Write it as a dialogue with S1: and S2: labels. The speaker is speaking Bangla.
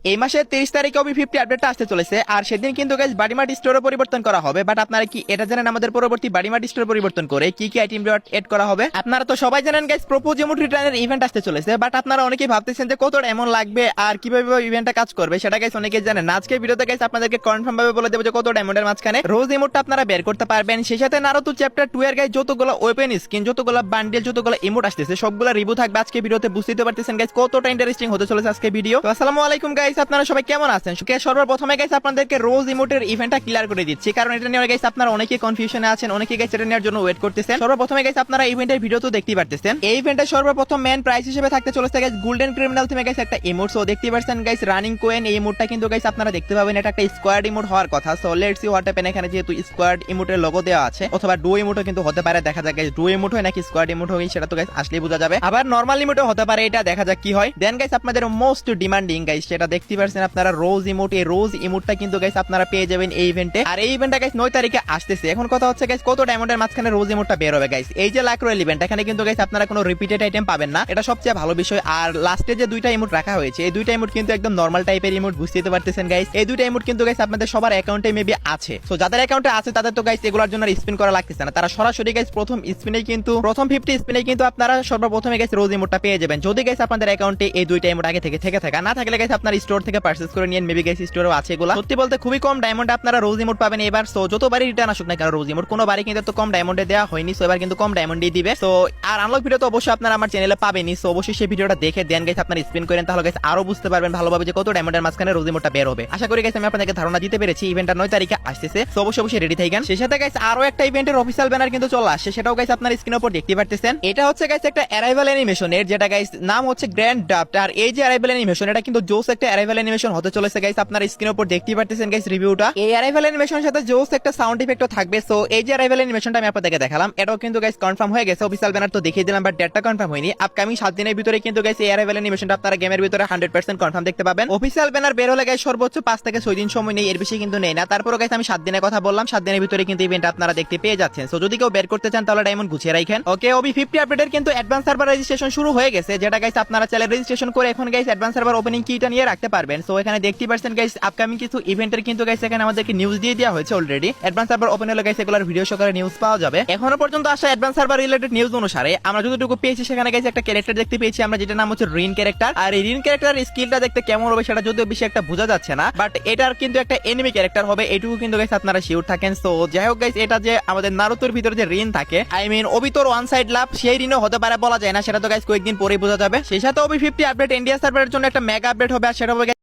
S1: এই মাসের 30 তারিখে ওবি 50 আপডেটটা আসতে চলেছে, আর সেদিন কিন্তু গাইস বাডিমার্ট স্টোরে পরিবর্তন করা হবে। বাট আপনারা কি এটা জানেন আমাদের পরবর্তী বাডিমার্ট স্টোর পরিবর্তন করে কি কি আইটেম এড করা হবে? আপনারা তো সবাই জানেন গাইস প্রপোজ ইমোট রিটার্নের ইভেন্ট আসতে চলেছে, বাট আপনারা অনেকেই ভাবতেছেন যে কতটা এমন লাগবে আর কিভাবে ইভেন্টটা কাজ করবে সেটা গাইস অনেকেই জানেন না। আজকে ভিডিওতে গাইস আপনাদেরকে কনফার্ম ভাবে বলে দেব যে কত ডায়মন্ডের মাঝখানে রোজ ইমোটটা আপনারা বের করতে পারবেন। সেই সাথে নারুতো চ্যাপ্টার 2 এর গাইস যতগুলো ওপেন স্কিন, যতগুলো বান্ডেল, যতগুলো ইমোট আসতেছে সবগুলো রিভিউ থাকবে আজকে ভিডিওতে। বুঝতে পারতেছেন গাইস কতটা ইন্টারেস্টিং হতে চলেছে আজকে ভিডিও। তো আসসালামু আলাইকুম গাইস, আপনারা সবাই কেমন আছেন? সর্বপ্রথমে গাইস আপনাদেরকে রোজ ইমোটের ইভেন্টটা ক্লিয়ার করে দিচ্ছি, কারণ এটা নিয়ে গাইস আপনারা অনেকেই কনফিউশনে আছেন, অনেকেই গাইস এটা নেওয়ার জন্য ওয়েট করতেছেন। সর্বপ্রথমে গাইস আপনারা ইভেন্টের ভিডিও তো দেখতেই পারতেছেন। এই ইভেন্টের সর্বপ্রথম মেন প্রাইস হিসেবে থাকতে চলেছে গাইস গোল্ডেন ক্রিমিনাল থিমে গাইস একটা ইমোট। সো দেখতেই পারছেন গাইস রানিং কোয়েন এই ইমোটটা কিন্তু গাইস আপনারা দেখতে পাবেন, এটা একটা স্কোয়াড ইমোট হওয়ার কথা। So let's see what happen. এখানে যেহেতু স্কোয়াড ইমোটের লোগো দেওয়া আছে, অথবা ডু ইমোটও কিন্তু হতে পারে, দেখা যাক গাইস ডু ইমোট হয় নাকি স্কোয়াড ইমোট হয় সেটা তো গাইস আসলেই বোঝা যাবে। আবার নরমাল ইমোটও হতে পারে, এটা দেখা যাক কি হয়। দেন গাইস আপনাদের মোস্ট ডিমান্ডিং গাইস সেটা দেখতেই পারছেন আপনারা রোজ ইমোট। এই রোজ ইমোটটা কিন্তু গাইস আপনারা পেয়ে যাবেন এই ইভেন্টে, আর এই ইভেন্টটা গাইস 9 তারিখে আসতেছে। এখন কথা হচ্ছে গাইস কত ডায়মন্ডের মাঝখানে রোজ ইমোটটা বের হবে গাইস। এই যে লাক রয়্যাল ইভেন্ট, এখানে কিন্তু গাইস আপনারা কোনো রিপিটেড আইটেম পাবেন না, এটা সবচেয়ে ভালো বিষয়। আর লাস্টে যে দুইটা ইমোট রাখা হয়েছে এই দুইটা ইমোট কিন্তু একদম নরমাল টাইপের ইমোট, বুঝতে পারতেছেন গাইস। এই দুইটা ইমোট কিন্তু গাইস আপনাদের সবার অ্যাকাউন্টে মেবি আছে। সো যাদের অ্যাকাউন্টে আছে তাদের তো গাইস এগুলোর জন্য স্পিন করা লাগতেছে না, তারা সরাসরি গাইস প্রথম 50 স্পিনে কিন্তু আপনারা সর্বপ্রথমে গাইস রোজ ইমোটটা পেয়ে যাবেন, যদি গাইস আপনাদের অ্যাকাউন্টে এই দুইটা ইমোট আগে থেকে থাকা। না থাকলে গাইস আপনারা স্টোর থেকে পারচেজ করে নিন, মেবি গাইস স্টোরেও আছে এগুলো। সত্যি বলতে খুবই কম ডায়মন্ডে আপনারা রোজ ইমোট পাবেন এবার। সো যতবারই রিটার্ন আসুক না কেন রোজ ইমোট, কোনোবারই কিন্তু তো কম ডায়মন্ডে দেওয়া হয়নি, সো এবার কিন্তু কম ডায়মন্ডেই দিবে। সো আর আনলক ভিডিও তো অবশ্যই আপনারা আমার চ্যানেলে পাবেনই, সো অবশ্যই সেই ভিডিওটা দেখে দেন গাইস আপনারা স্পিন করেন, তাহলে গাইস আরো বুঝতে পারবেন ভালোভাবে যে কত ডায়মন্ডের মাঝখানে রোজ ইমোটটা বের হবে। আশা করি গাইস আমি আপনাদেরকে ধারণা দিতে পেরেছি। ইভেন্টটা 9 তারিখে আসতেছে, সো অবশ্যই রেডি থাকেন। সেই সাথে গাইস আরো একটা ইভেন্টের অফিশিয়াল ব্যানার কিন্তু চলে আসছে, সেটাও গাইস আপনারা স্ক্রিনের উপর দেখতে পারতেছেন। এটা হচ্ছে গাইস একটা অ্যারাইভাল অ্যানিমেশনের, যেটা গাইস নাম হচ্ছে গ্র্যান্ড ড্রাফট। আর এই যে অ্যারাইভাল অ্যানিমেশন, এটা কিন্তু জোস একটা অ্যারাইভাল অ্যানিমেশন হতে চলেছে গাইস। আপনারা স্ক্রিনের উপর দেখতে পারতেছেন গাইস রিভিউটা। এই অ্যারাইভাল অ্যানিমেশনের সাথে জোস একটা সাউন্ড ইফেক্টও থাকবে। সো এই যে অ্যারাইভাল অ্যানিমেশনটা আমি আপনাদেরকে দেখালাম, এটাও কিন্তু গাইস কনফার্ম হয়ে গেছে। অফিশিয়াল ব্যানার তো দেখিয়ে দিলাম, বাট ডেটটা কনফার্ম হয়নি। আপকামিং 7 দিনের ভিতরে কিন্তু গাইস এই অ্যারাইভাল অ্যানিমেশনটা আপনারা গেমের ভিতরে 100% কনফার্ম দেখতে পাবেন। অফিশিয়াল ব্যানার বের হলে গাইস সর্বোচ্চ 5 থেকে 6 দিন সময় নেই, এর বেশি কিন্তু নেই না। তারপরে গাইস আমি 7 দিনের কথা বললাম, 7 দিনের ভিতরে কিন্তু ইভেন্ট আপনারা দেখতে পেয়ে যাচ্ছেন। সো যদি কেউ বের করতে চান তাহলে ডায়মন্ড গুছিয়ে রাখেন। ওকে, ওবি 50 আপডেটের কিন্তু অ্যাডভান্স সার্ভার রেজিস্ট্রেশন শুরু হয়ে গেছে, যেটা গাইস আপনারা চাইলে রেজিস্ট্রেশন করে এখন গাইস অ্যাডভান্স সার্ভার ওপেনিং কিটা নিয়ে রাখতে পারবেন। সো এখানে দেখতে পাচ্ছেন গাইস আপকামিং কিছু ইভেন্টের কিন্তু গাইস এখানে আমাদেরকে নিউজ দিয়ে দেওয়া হয়েছে অলরেডি। অ্যাডভান্স সার্ভার ওপেন হলে গাইস এগুলোর ভিডিও সহকারে নিউজ পাওয়া যাবে। এখনো পর্যন্ত আসা অ্যাডভান্স সার্ভার রিলেটেড নিউজ অনুসারে আমরা যতটুকু পেয়েছি সেখানে গাইস একটা ক্যারেক্টার দেখতে পেয়েছি আমরা, যেটা নাম হচ্ছে রিন ক্যারেক্টার। আর এই রিন ক্যারেক্টার স্কিলটা দেখতে কেমন হবে সেটা যদিও বেশি একটা বোঝা যাচ্ছে না, বাট এটার কিন্তু একটা এনিমি ক্যারেক্টার হবে, এটুকু কিন্তু গাইস আপনারা শিওর থাকেন। সো যাই হোক গাইস, এটা যে আমাদের নারুতোর ভিতরে যে রিন থাকে, I mean ওবিতোর one side love, সেই রিনও হতে পারে, বলা যায় না, সেটা তো গাইস কয়েকদিন পরেই বোঝা যাবে। সেই সাথে ওবি 50 আপডেট ইন্ডিয়া সার্ভারের জন্য একটা মেগা আপডেট হবে, আর সেটা হবে